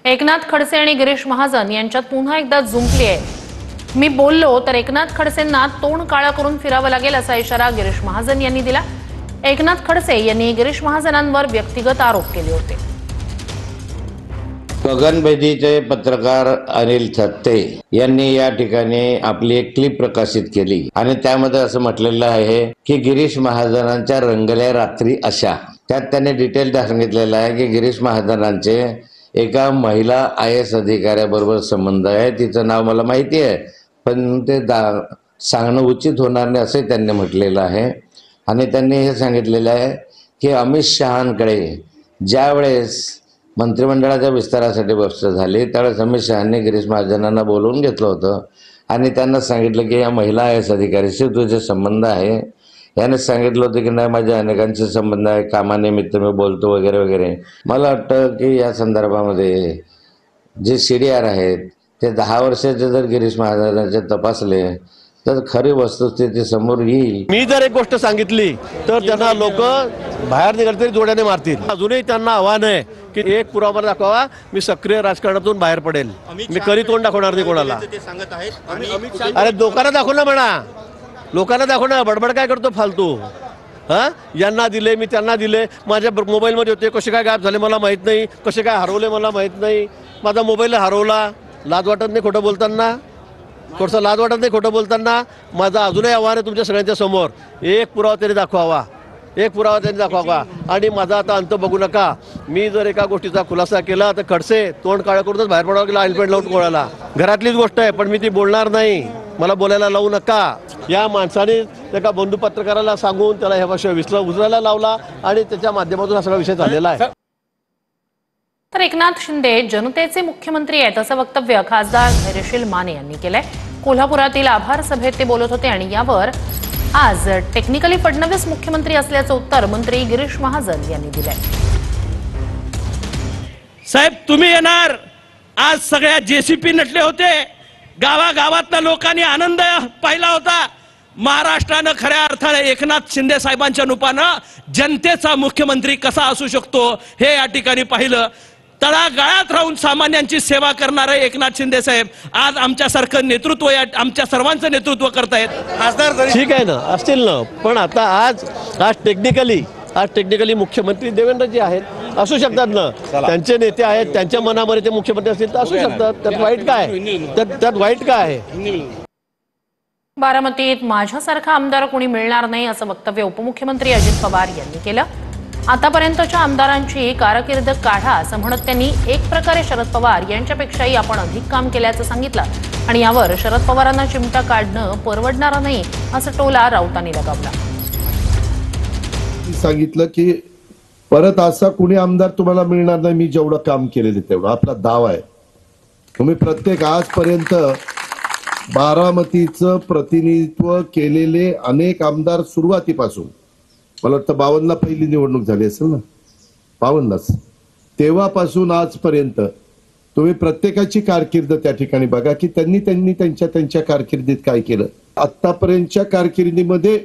एकनाथ खडसे आणि गिरीश महाजन यांच्यात पुन्हा एकदा जुंपली आहे। मी बोललो तर एकनाथ खडसेंना तोंड काळा करून फिरावं लागेल असा इशारा गिरीश महाजन यांनी दिला। एकनाथ खडसे यांनी गिरीश महाजनांवर व्यक्तिगत आरोप केले होते। गगनभेदीचे पत्रकार अनिल थत्ते यांनी या ठिकाणी आपली एक क्लिप प्रकाशित केली आणि त्यामध्ये असं म्हटलेलं आहे की गिरीश महाजनांच्या रंगल्या रात्री अशा। त्यात त्यांनी डिटेल सांगितलेलं आहे की गिरीश महाजनांचे एका महिला IAS अधिकाऱ्याबरोबर संबंध आहे। तिचं नाव मला माहिती आहे पण ते सांगणं उचित होणार नाही असे त्यांनी म्हटलेलं आहे। आणि त्यांनी हे सांगितलेलं आहे की अमित शहांकडे ज्यावेळेस मंत्रिमंडळाच्या विस्तारासाठी बसणं झाली त्यावेळेस अमित शहांनी गिरीश महाजनांना बोलवून घेतलं होतं आणि त्यांना सांगितलं की या महिला IAS अधिकाऱ्याशी तुझे संबंध आहे। याने सांगितलं होतं की नाही माझे अनेकांचे संबंध आहे, कामानिमित्त मी बोलतो वगैरे वगैरे। मला वाटतं की या संदर्भामध्ये जे CDR आहेत ते 10 वर्षाचे जर गिरीश महाजनांचे तपासले तर खरी वस्तुस्थिती समोर येईल। मी जर एक गोष्ट सांगितली तर त्यांना लोक बाहेर निघाले तरी जोड्याने मारतील। अजूनही त्यांना आव्हान आहे की एक पुरावा दाखवा, मी सक्रिय राजकारणातून बाहेर पडेल, मी कधी तोंड दाखवणार नाही कोणाला। अरे लोकांना दाखव ना म्हणा, लोकांना दाखव ना, बडबड काय करतो फालतू। यांना दिले मी त्यांना दिले, माझ्या मोबाईलमध्ये होते, कसे काय गायब झाले मला माहीत नाही, कसे काय हरवले मला माहीत नाही, माझा मोबाईल हरवला। लाज वाटत नाही खोटं बोलताना? थोडंसं लाज वाटत नाही खोटं बोलताना? माझं अजूनही आव्हान आहे तुमच्या सगळ्यांच्या समोर, एक पुरावा तरी दाखवावा, एक पुरावा त्यांनी दाखवावा। आणि माझा आता अंत बघू नका। मी जर एका गोष्टीचा खुलासा केला तर खडसे तोंड काळं करूनच बाहेर पडावं गेला, हेल्मेट लावून कोणाला। घरातलीच गोष्ट आहे पण मी ती बोलणार नाही, मला बोलायला लावू नका। या माणसाने एका बंधू पत्रकाराला सांगून त्याला ह्या विषय उचलायला लावला आणि त्याच्या माध्यमातून हा सगळा विषय झालेला आहे। तर एकनाथ शिंदे जनतेचे मुख्यमंत्री आहेत असं वक्तव्य खासदार धैर्यशील माने यांनी केलंय। कोल्हापुरातील आभार सभेत ते बोलत होते आणि यावर आज टेक्निकली फडणवीस मुख्यमंत्री असल्याचं उत्तर मंत्री गिरीश महाजन यांनी दिलंय। साहेब तुम्ही येणार, आज सगळ्या JCP नटले होते, गावागावातल्या लोकांनी आनंद पाहिला होता। महाराष्ट्रानं खऱ्या अर्थाने एकनाथ शिंदे साहेबांच्या रूपानं जनतेचा मुख्यमंत्री कसा असू शकतो हे या ठिकाणी पाहिलं। तळागाळात राहून सामान्यांची सेवा करणारे एकनाथ शिंदे साहेब आज आमच्यासारखं नेतृत्व, आमच्या सर्वांचं नेतृत्व करतायत। खासदार ठीक आहे ना, असतील ना, पण आता आज टेक्निकली मुख्यमंत्री देवेंद्रजी आहेत, असू शकतात ना, त्यांचे नेते आहेत, त्यांच्या मनामध्ये ते मुख्यमंत्री असतील तर असू शकतात, त्यात वाईट काय आहे? बारामतीत माझ्यासारखा आमदार कोणी मिळणार नाही असं वक्तव्य उपमुख्यमंत्री अजित पवार यांनी केलं। आतापर्यंतच्या आमदारांची कारकीर्द काढा असं म्हणत त्यांनी एक प्रकारे शरद पवार यांच्यापेक्षाही आपण अधिक काम केल्याचं सांगितलं आणि यावर शरद पवारांना चिमटा काढणं परवडणार नाही असं टोला राऊतांनी लगावला। सांगितलं की परत असा कुणी आमदार तुम्हाला मिळणार नाही, मी जेवढं काम केलेलं तेवढं आपला दावा आहे। तुम्ही प्रत्येक आजपर्यंत बारामतीचं प्रतिनिधित्व केलेले अनेक आमदार सुरुवातीपासून, मला वाटतं 52ला पहिली निवडणूक झाली असेल ना, 52लाच, तेव्हापासून आजपर्यंत तुम्ही प्रत्येकाची कारकीर्द त्या ठिकाणी बघा की त्यांनी त्यांच्या कारकिर्दीत काय केलं। आतापर्यंतच्या कारकिर्दीमध्ये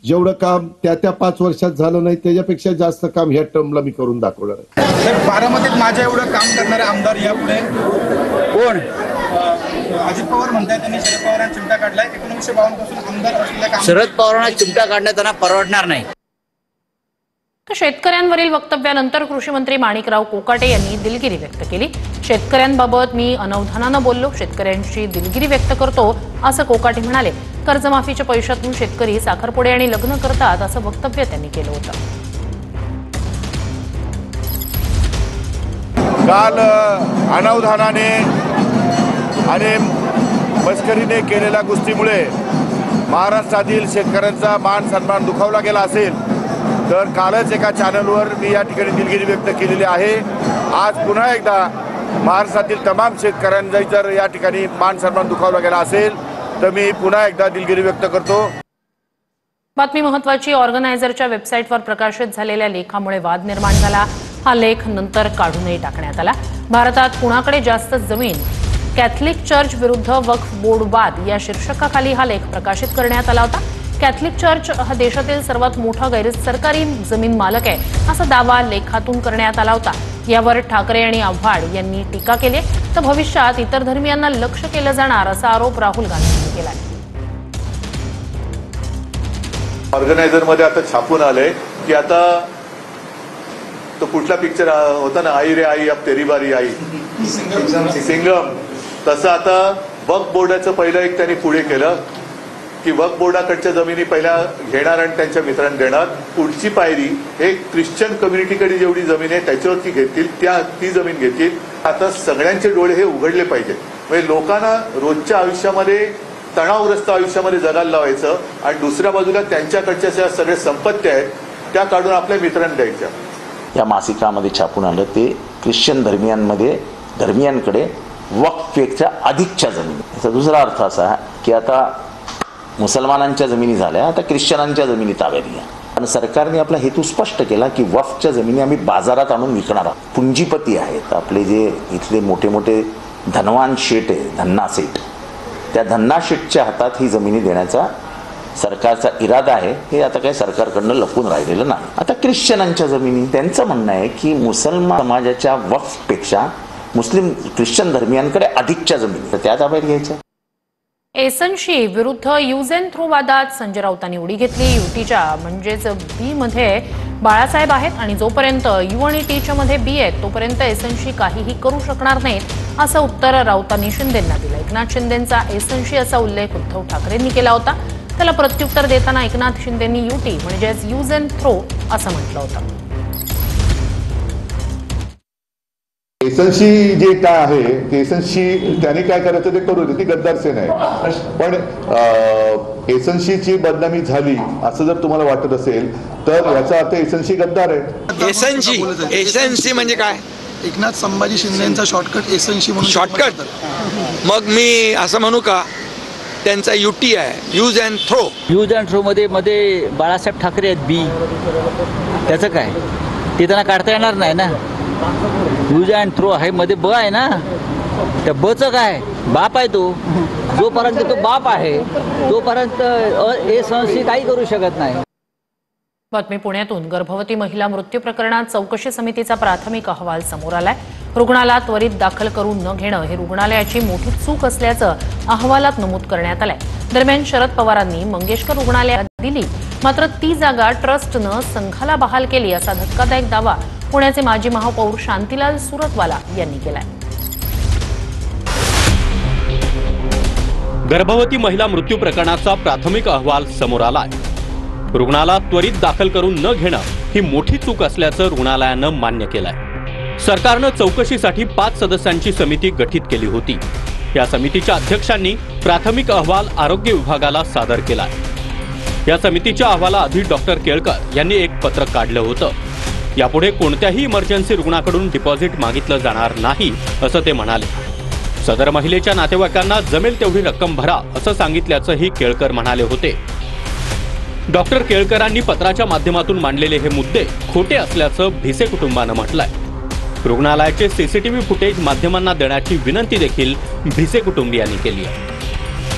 जेवढं काम त्या 5 वर्षात झालं नाही त्याच्यापेक्षा जास्त काम ह्या टर्मला मी करून दाखवणार आहे। बारामतीत माझ्या एवढं काम करणारे आमदार यापुढे कोण? अजित पवार म्हणतात त्यांनी शरद पवारांना चिमटा काढलाय। 1952 पासून आमदार असलेल्या शरद पवारांना चिमटा काढणं त्यांना परवडणार नाही। शेतकऱ्यांवरील वक्तव्यानंतर कृषी मंत्री माणिकराव कोकाटे यांनी दिलगिरी व्यक्त केली। शेतकऱ्यांबाबत मी अनवधानानं बोललो, शेतकऱ्यांची दिलगिरी व्यक्त करतो असं कोकाटे म्हणाले। कर्जमाफीच्या पैशातून शेतकरी साखरपुडे आणि लग्न करतात असं वक्तव्य त्यांनी केलं होतं। काल अनवधानाने आणि मस्करीने केलेल्या गोष्टीमुळे महाराष्ट्रातील शेतकऱ्यांचा मान सन्मान दुखावला गेला असेल तर कालच एका चॅनलवर मी या ठिकाणी दिलगिरी व्यक्त केलेली आहे। आज पुन्हा एकदा महाराष्ट्रातील तमाम शेतकऱ्यांचा जर या ठिकाणी मान सन्मान दुखावला गेला असेल तर मी पुन्हा एकदा दिलगिरी व्यक्त करतो। बातमी महत्वाची। ऑर्गनायझरच्या वेबसाईटवर प्रकाशित झालेल्या लेखामुळे वाद निर्माण झाला। हा लेख नंतर काढूनही टाकण्यात आला। भारतात कुणाकडे जास्त जमीन, कॅथलिक चर्च विरुद्ध वक्फ बोर्ड वाद या शीर्षकाखाली हा लेख प्रकाशित करण्यात आला होता। कॅथलिक चर्च हा देशातील सर्वात मोठा गैरसरकारी जमीन मालक आहे असा दावा लेखातून करण्यात आला होता। यावर ठाकरे आणि आव्हाड यांनी टीका केली, तर भविष्यात इतर धर्मियांना लक्ष्य केलं जाणार असा आरोप राहुल गांधी यांनी केला. ऑर्गनायझर मध्ये आता छापून आलंय की आता तो कुठला पिक्चर होता ना, आई रे आई अब तेरी बारी आई, सिंगम, तसं आता वक्फ बोर्डाचं पहिलं एक त्यांनी पुढे केलं की वक्फ बोर्डाकडच्या जमिनी पहिल्या घेणार आणि त्यांच्या मित्रांना देणार. पुढची पायरी हे ख्रिश्चन कम्युनिटीकडे जेवढी जमीन आहे त्याच्यावरती घेतील, ती जमीन घेतील. आता सगळ्यांचे डोळे हे उघडले पाहिजेत. म्हणजे लोकांना रोजच्या आयुष्यामध्ये तणावग्रस्त आयुष्यामध्ये जगायला लावायचं आणि दुसऱ्या बाजूला त्यांच्याकडच्या ज्या सगळ्या संपत्ती आहेत त्या काढून आपल्या मित्रांना द्यायच्या. या मासिकामध्ये छापून आलं ते ख्रिश्चन धर्मियांकडे वक्फपेक्षा अधिकच्या जमिनी. याचा दुसरा अर्थ असा की आता मुसलमानांच्या जमिनी झाल्या, आता ख्रिश्चनांच्या जमिनी ताब्यात घ्या. आणि सरकारने आपला हेतू स्पष्ट केला की वक्फच्या जमिनी आम्ही बाजारात आणून विकणार आहोत. पुंजीपती आहेत आपले जे इथले मोठे मोठे धनवान शेठ आहे, धन्ना सेठ, त्या धन्ना शेठच्या हातात ही जमिनी देण्याचा सरकारचा इरादा आहे. हे आता काही सरकारकडनं लपून राहिलेलं नाही. आता ख्रिश्चनांच्या जमिनी, त्यांचं म्हणणं आहे की मुसलमान समाजाच्या वक्फपेक्षा ख्रिश्चन धर्मियांकडे अधिकच्या जमिनी, तर त्या ताब्यात घ्यायच्या. एसएनसी विरुद्ध यूज अँड थ्रो वादात संजय राऊतांनी उडी घेतली. युटीच्या म्हणजेच बी मध्ये बाळासाहेब आहेत आणि जोपर्यंत यू आणि टीच्या मध्ये बी आहेत तोपर्यंत एसएनसी काहीही करू शकणार नाहीत असं उत्तर राऊतांनी शिंदेंना दिलं. एकनाथ शिंदेंचा एसएनसी असा उल्लेख उद्धव ठाकरेंनी केला होता. त्याला प्रत्युत्तर देताना एकनाथ शिंदेंनी युटी म्हणजेच यूज अँड थ्रो असं म्हटलं होतं. एसएनसी जे काय आहे ते एसएनसी त्याने काय करायचं ते करू दे, ती गद्दार सेना आहे. पण एसएनसीची बदनामी झाली असं जर तुम्हाला वाटत असेल तर याचा अर्थ एसएनसी गद्दार आहे. एसएनसी म्हणजे काय? एकनाथ संभाजी शिंदेचा शॉर्टकट एसएनसी म्हणून. शॉर्टकट? मग मी असं म्हणू का त्यांचा युटी आहे, use and throw. Use and throw मध्ये बाळासाहेब ठाकरे आहेत बी, त्याचं काय? ते त्यांना काढता येणार नाही ना. यूज अँड थ्रो आहे मध्ये ब आहे ना, त्या बचं काय? बाप आहे तो. जोपर्यंत तो बाप आहे तोपर्यंत एसएनसी काही करू शकत नाही. बातमी पुण्यातून. गर्भवती महिला मृत्यू प्रकरणात चौकशी समितीचा प्राथमिक अहवाल समोर आलाय. रुग्णाला त्वरित दाखल करून न घेणं ही रुग्णालयाची मोठी चूक असल्याचं अहवालात नमूद करण्यात आलंय. दरम्यान शरद पवारांनी मंगेशकर रुग्णालयात दिली, मात्र ती जागा ट्रस्टनं संघाला बहाल केली असा धक्कादायक दावा पुण्याचे माजी महापौर शांतीलाल सुरतवाला यांनी केलाय. गर्भवती महिला मृत्यू प्रकरणाचा प्राथमिक अहवाल समोर आलाय. रुग्णाला त्वरित दाखल करून न घेणं ही मोठी चूक असल्याचं रुग्णालयानं मान्य केलंय. सरकारनं चौकशीसाठी 5 सदस्यांची समिती गठीत केली होती. या समितीच्या अध्यक्षांनी प्राथमिक अहवाल आरोग्य विभागाला सादर केलाय. या समितीच्या अहवालाआधी डॉक्टर केळकर यांनी एक पत्रक काढलं होतं. यापुढे कोणत्याही इमर्जन्सी रुग्णाकडून डिपॉझिट मागितलं जाणार नाही असं ते म्हणाले. सदर महिलेच्या नातेवाईकांना जमेल तेवढी रक्कम भरा असं सांगितल्याचंही केळकर म्हणाले होते. डॉक्टर केळकरांनी पत्राच्या माध्यमातून मांडलेले हे मुद्दे खोटे असल्याचं भिसे कुटुंबानं म्हटलंय. रुग्णालयाचे सीसीटीव्ही फुटेज माध्यमांना देण्याची विनंती देखील भिसे कुटुंबियांनी केली आहे.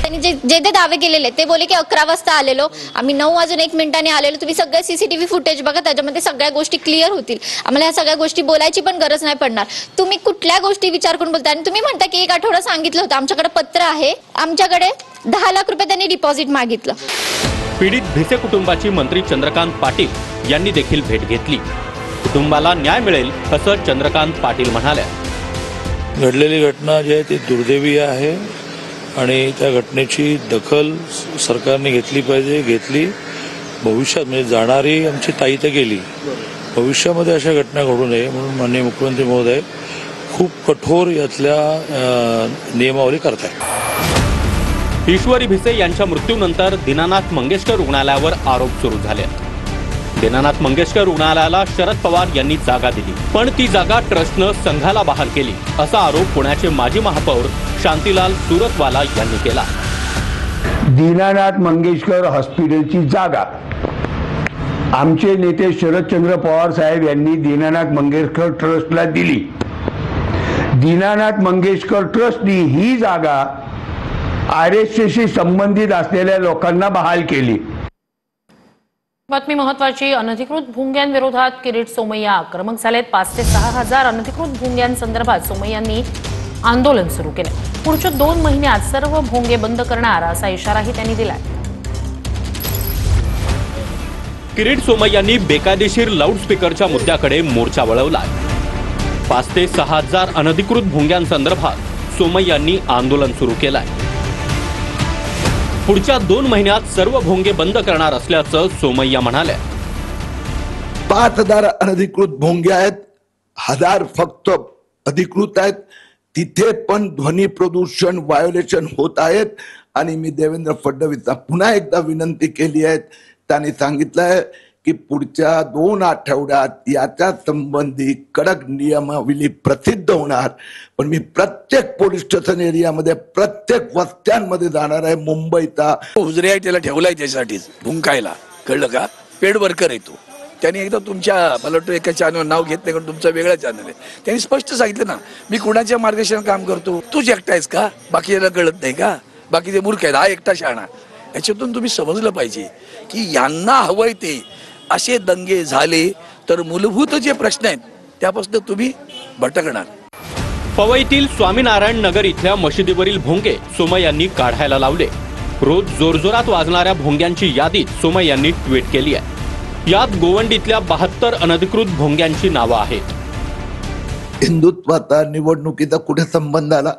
त्यांनी जे ते दावे केलेले ते बोले की 11 वाजता आलेलो, आम्ही 9:01 आलेलो, तुम्ही सगळे सीसीटीव्ही फुटेज बघा, त्याच्यामध्ये सगळ्या गोष्टी क्लिअर होतील. आम्हाला ह्या सगळ्या गोष्टी बोलायची पण गरज नाही पडणार. तुम्ही कुठल्या गोष्टी विचार करून बोलताय? आणि तुम्ही म्हणता की 1 आठवडा सांगितलं होतं. आमच्याकडे पत्र आहे, आमच्याकडे 10 लाख रुपये त्यांनी डिपॉझिट मागितलं. पीडित भिसे कुटुंबाची मंत्री चंद्रकांत पाटील यांनी देखील भेट घेतली. कुटुंबाला न्याय मिळेल असं चंद्रकांत पाटील म्हणाले. घडलेली घटना जी आहे ती दुर्दैवी आहे आणि त्या घटनेची दखल सरकारने घेतली पाहिजे. घेतली. भविष्यात म्हणजे जाणारी आमची ताई तर गेली, भविष्यामध्ये अशा घटना घडू नये म्हणून माननीय मुख्यमंत्री महोदय खूप कठोर यातल्या नियमावली करतायत. ईश्वरी भिसे यांच्या मृत्यूनंतर दीनानाथ मंगेशकर रुग्णालयावर आरोप सुरू झाले. दीनानाथ मंगेशकर रुग्णालयाला शरद पवार यांनी जागा दिली, पण ती जागा ट्रस्टनं संघाला बहाल केली असा आरोप पुण्याचे माजी महापौर शांतीलाल सुरतवाला यांनी केला. दीनानाथ मंगेशकर हॉस्पिटलची जागा आमचे नेते शरदचंद्र पवार साहेब यांनी दीनानाथ मंगेशकर ट्रस्टला दिली. दीनानाथ मंगेशकर ट्रस्टनी ही जागा RSCशी संबंधित असलेल्या लोकांना बहाल केली. बातमी महत्वाची. अनधिकृत भोंग्यांविरोधात किरीट सोमय्या आक्रमक झालेत. 5 ते 6 हजार अनधिकृत भोंग्यांसंदर्भात सोमय्यांनी आंदोलन सुरू केलं. पुढच्या 2 महिन्यात सर्व भोंगे बंद करणार असा इशाराही त्यांनी दिलाय. किरीट सोमय्यांनी बेकायदेशीर लाऊडस्पीकरच्या मुद्द्याकडे मोर्चा वळवलाय. 5 ते 6 हजार अनधिकृत भोंग्यांसंदर्भात सोमय्यांनी आंदोलन सुरू केलंय. पुढच्या 2 महिन्यात सर्व भोंगे बंद करणार असल्याचं सोमय्या म्हणाले. 5000 अनधिकृत भोंगे आहेत, 1000 फक्त अधिकृत आहेत. तिथे पण ध्वनी प्रदूषण व्हायोलेशन होत आहेत. आणि मी देवेंद्र फडणवीसला पुन्हा एकदा विनंती केली आहे. त्यांनी सांगितलंय की पुढच्या 2 आठवड्यात याच्या संबंधी कडक नियमावली प्रसिद्ध होणार. पण मी प्रत्येक पोलीस स्टेशन एरियामध्ये प्रत्येक वस्त्यांमध्ये जाणार आहे. मुंबईचा हुजरे आहे त्याला ठेवलाय त्याच्यासाठीच भुंकायला, कळलं का? पेड वर्कर आहे तो. त्यांनी एकदा तुमच्या मला वाटतं एका चॅनलवर नाव घेत नाही, कारण तुमचा वेगळा चॅनल आहे. त्यांनी स्पष्ट सांगितलं ना, मी कुणाच्या मार्गदर्शन काम करतो, तूच एकटा आहेस का? बाकीच्याला कळत नाही का? बाकीचे मूर्ख आहेत, हा एकटा शहाणा. याच्यातून तुम्ही समजलं पाहिजे की यांना हवंय ते असे दंगे झाले तर मूलभूत जे प्रश्न आहेत त्यापासून तुम्ही भटकणार. पवईतील स्वामीनारायण नगर इथल्या मशिदीवरील भोंगे सोमय्यांनी काढायला लावले. रोज जोरजोरात वाजणाऱ्या भोंग्यांची यादी सोमय्यांनी ट्विट केली आहे. यात गोवंडीतल्या 72 अनधिकृत भोंग्यांची नावं आहेत. हिंदुत्वाचा निवडणुकीचा कुठे संबंध आला?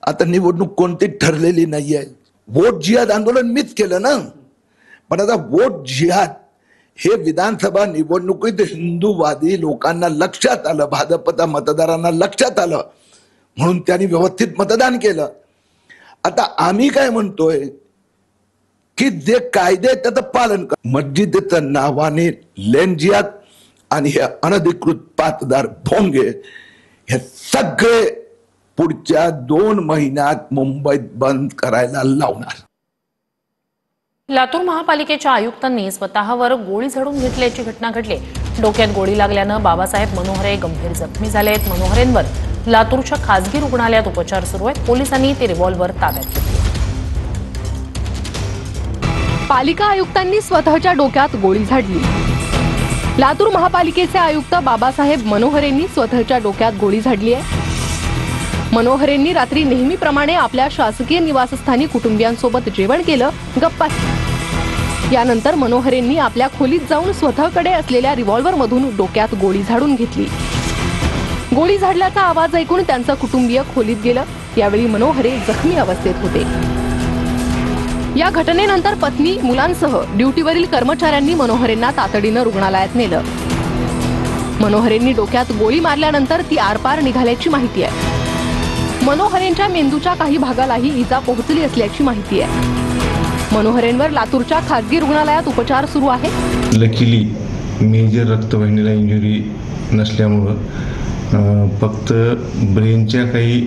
आता निवडणूक कोणती ठरलेली नाहीये. वोट जिहाद आंदोलन मीच केलं ना. पण आता वोट जिहाद हे विधानसभा निवडणुकीत हिंदूवादी लोकांना लक्षात आलं, भाजपच्या मतदारांना लक्षात आलं, म्हणून त्यांनी व्यवस्थित मतदान केलं. आता आम्ही काय म्हणतोय की जे कायदे त्याचं पालन कर. मस्जिदीच्या नावाने लेन जिहाद आणि हे अनधिकृत 5000 भोंगे हे सगळे पुढच्या 2 महिन्यात मुंबईत बंद करायला लावणार. लातूर महापालिकेच्या आयुक्तांनी स्वतःवर गोळी झाडून घेतल्याची घटना घडली. डोक्यात गोळी लागल्यानं बाबासाहेब मनोहरे गंभीर जखमी झालेत. मनोहरेंवर लातूरच्या खासगी रुग्णालयात उपचार सुरू आहेत. पोलिसांनी ते रिव्हॉल्व्हर ताब्यात घेतले. पालिका आयुक्तांनी स्वतःच्या डोक्यात गोळी झाडली. लातूर महापालिकेचे आयुक्त बाबासाहेब मनोहरेंनी स्वतःच्या डोक्यात गोळी झाडली आहे. मनोहरेंनी रात्री नेहमीप्रमाणे आपल्या शासकीय निवासस्थानी कुटुंबियांसोबत जेवण केलं, गप्पा. यानंतर मनोहरेंनी आपल्या खोलीत जाऊन स्वतःकडे असलेल्या रिव्हॉल्व्हरमधून डोक्यात गोळी झाडून घेतली. गोळी झाडल्याचा आवाज ऐकून त्यांचं कुटुंबीय खोलीत गेलं. यावेळी मनोहरे जखमी अवस्थेत होते. या घटनेनंतर पत्नी, मुलांसह ड्युटीवरील कर्मचाऱ्यांनी मनोहरेंना तातडीनं रुग्णालयात नेलं. मनोहरेंनी डोक्यात गोळी मारल्यानंतर ती आरपार निघाल्याची माहिती आहे. मनोहरेंच्या मेंदूच्या काही भागालाही इजा पोहोचली असल्याची माहिती आहे. मनोहरेंवर लातूरच्या खासगी रुग्णालयात उपचार सुरू आहे. लकीली मेजर रक्तवाहिनीला इंजुरी नसल्यामुळं फक्त ब्रेनच्या काही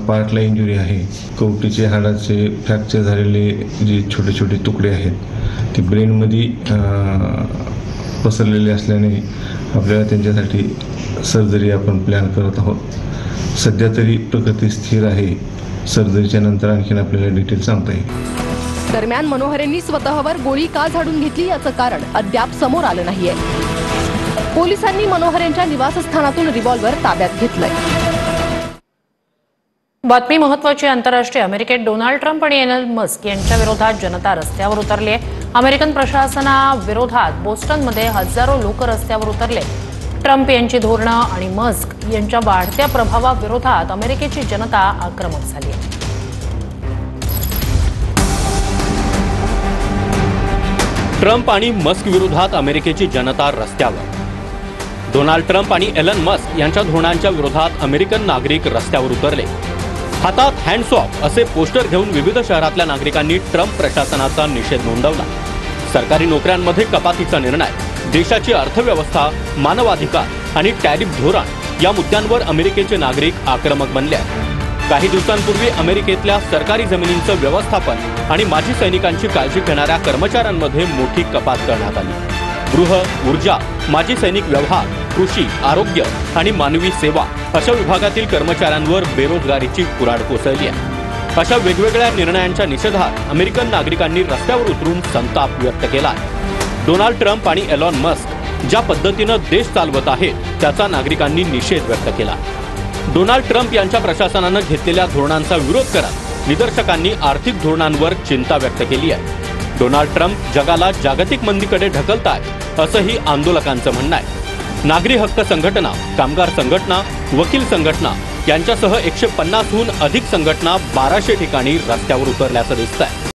पार्टला इंजुरी आहे. कवटीचे हाडाचे फ्रॅक्चर झालेले जे छोटे छोटे तुकडे आहेत ते ब्रेनमध्ये पसरलेले असल्याने आपल्याला त्यांच्यासाठी सर्जरी आपण प्लॅन करत आहोत. सध्या तरी प्रकृती स्थिर आहे. सर्जरीच्या नंतर आणखीन आपल्याला डिटेल सांगता येईल. दरम्यान मनोहरेंनी स्वतःवर गोळी का झाडून घेतली याचं कारण अद्याप समोर आलं नाहीये. पोलिसांनी मनोहरेंच्या निवासस्थानातून रिव्हॉल्व्हर ताब्यात घेतलंय. बातमी महत्वाची. आंतरराष्ट्रीय. अमेरिकेत डोनाल्ड ट्रम्प आणि एलन मस्क यांच्या विरोधात जनता रस्त्यावर उतरली आहे. अमेरिकन प्रशासनाविरोधात बोस्टनमध्ये हजारो लोक रस्त्यावर उतरले. ट्रम्प यांची धोरणं आणि मस्क यांच्या वाढत्या प्रभावाविरोधात अमेरिकेची जनता आक्रमक झाली आहे. ट्रम्प आणि मस्क विरोधात अमेरिकेची जनता रस्त्यावर. डोनाल्ड ट्रम्प आणि एलन मस्क यांच्या धोरणांच्या विरोधात अमेरिकन नागरिक रस्त्यावर उतरले. हातात हँड्स ऑफ असे पोस्टर घेऊन विविध शहरातल्या नागरिकांनी ट्रम्प प्रशासनाचा निषेध नोंदवला. सरकारी नोकऱ्यांमध्ये कपातीचा निर्णय, देशाची अर्थव्यवस्था, मानवाधिकार आणि टॅरिफ धोरण या मुद्द्यांवर अमेरिकेचे नागरिक आक्रमक बनले आहेत. काही दिवसांपूर्वी अमेरिकेतल्या सरकारी जमिनींचं व्यवस्थापन आणि माजी सैनिकांची काळजी घेणाऱ्या कर्मचाऱ्यांमध्ये मोठी कपात करण्यात आली. गृह, ऊर्जा, माजी सैनिक व्यवहार, कृषी, आरोग्य आणि मानवी सेवा अशा विभागातील कर्मचाऱ्यांवर बेरोजगारीची कुऱ्हाड कोसळली आहे. अशा वेगवेगळ्या निर्णयांच्या निषेधात अमेरिकन नागरिकांनी रस्त्यावर उतरून संताप व्यक्त केला. डोनाल्ड ट्रम्प आणि एलॉन मस्क ज्या पद्धतीनं देश चालवत आहेत त्याचा नागरिकांनी निषेध व्यक्त केला. डोनाल्ड ट्रम्प यांच्या प्रशासनानं घेतलेल्या धोरणांचा विरोध करत निदर्शकांनी आर्थिक धोरणांवर चिंता व्यक्त केली आहे. डोनाल्ड ट्रम्प जगाला जागतिक मंदीकडे ढकलतायत असंही आंदोलकांचं म्हणणं आहे. नागरी हक्क संघटना, कामगार संघटना, वकील संघटना यांच्यासह 150हून अधिक संघटना 1200 ठिकाणी रस्त्यावर उतरल्याचं दिसतंय.